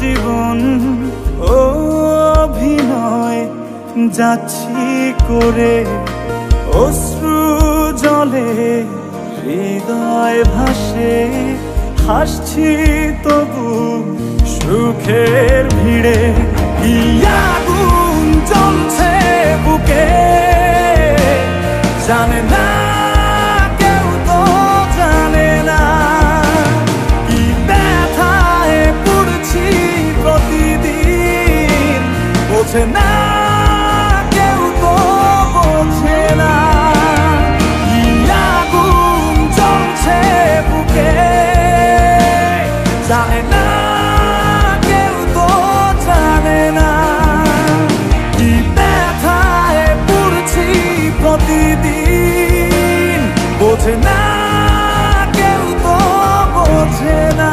জীবন অভিনয় যাচ্ছি করে, অশ্রু জলে হৃদয় ভাসে, হাসছি তবু সুখের ভিড়ে। কি আগুন জ্বলছে বুকে জানে না কেউ, তো জানে না কি ব্যথায় পড়ছি প্রতিদিন, বোঝে না কেউ, তো বোঝে না। কি আগুন জ্বলছে বুকে জানে না কেউ, তো জানে না কি ব্যথায় পড়ছি প্রতিদিন, বোঝে না কেউ, তো বোঝে না।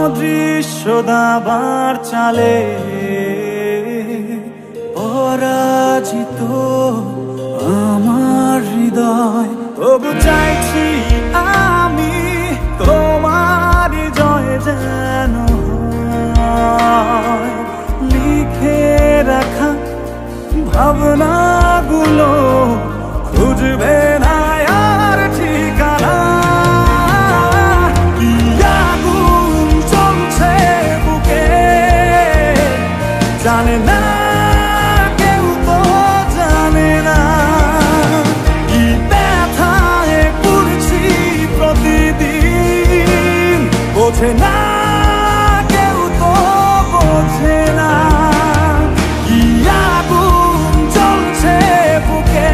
অদৃশ্য দাবার চালে পরাজিত আমার হৃদয়, তবু চাইছি আমি তোমার জয় যেন হয়। লিখে রাখা ভাবনাগুলো খুঁজবে না আর ঠিকানা। জানে না কেউ, তো জানে না কি ব্যথায় পড়ছি প্রতিদিন, বোঝে না কেউ, তো বোঝে না। কি আগুন জ্বলছে বুকে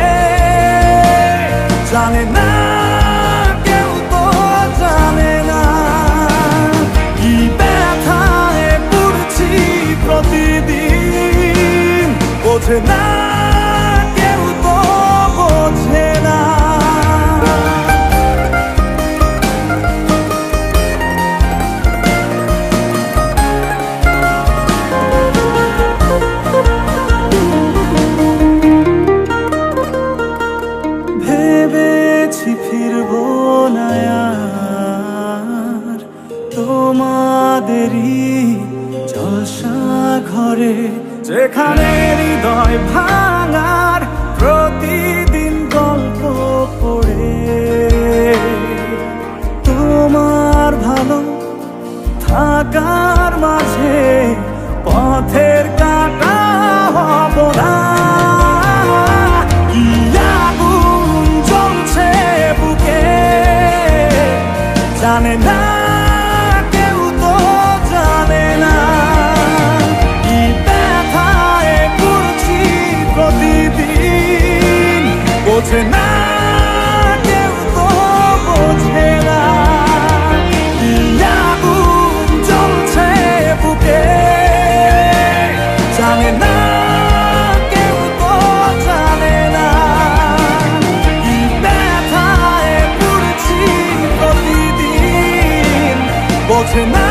জানে না কেউ, তো জানে না কি ব্যথায় পড়ছি প্রতিদিন, বোঝে না কেউ, তো বোঝে না। ভেবেছি ফিরবো না আর তোমাদেরই জলসা ঘরে, যেখানে হৃদয় ভাঙার প্রতিদিন গল্প পড়ে। তোমার ভালো থাকার মাঝে পথের কাঁটা হব না। কি আগুন জ্বলছে বুকে জানে না কেউ, তো জানে না কি ব্যথায় পড়ছি প্রতিদিন, বোঝে না কেউ, তো বোঝে না। কি আগুন জ্বলছে বুকে জানে না কেউ, তো জানে না কি ব্যথায় পড়ছি প্রতিদিন, বোঝে না।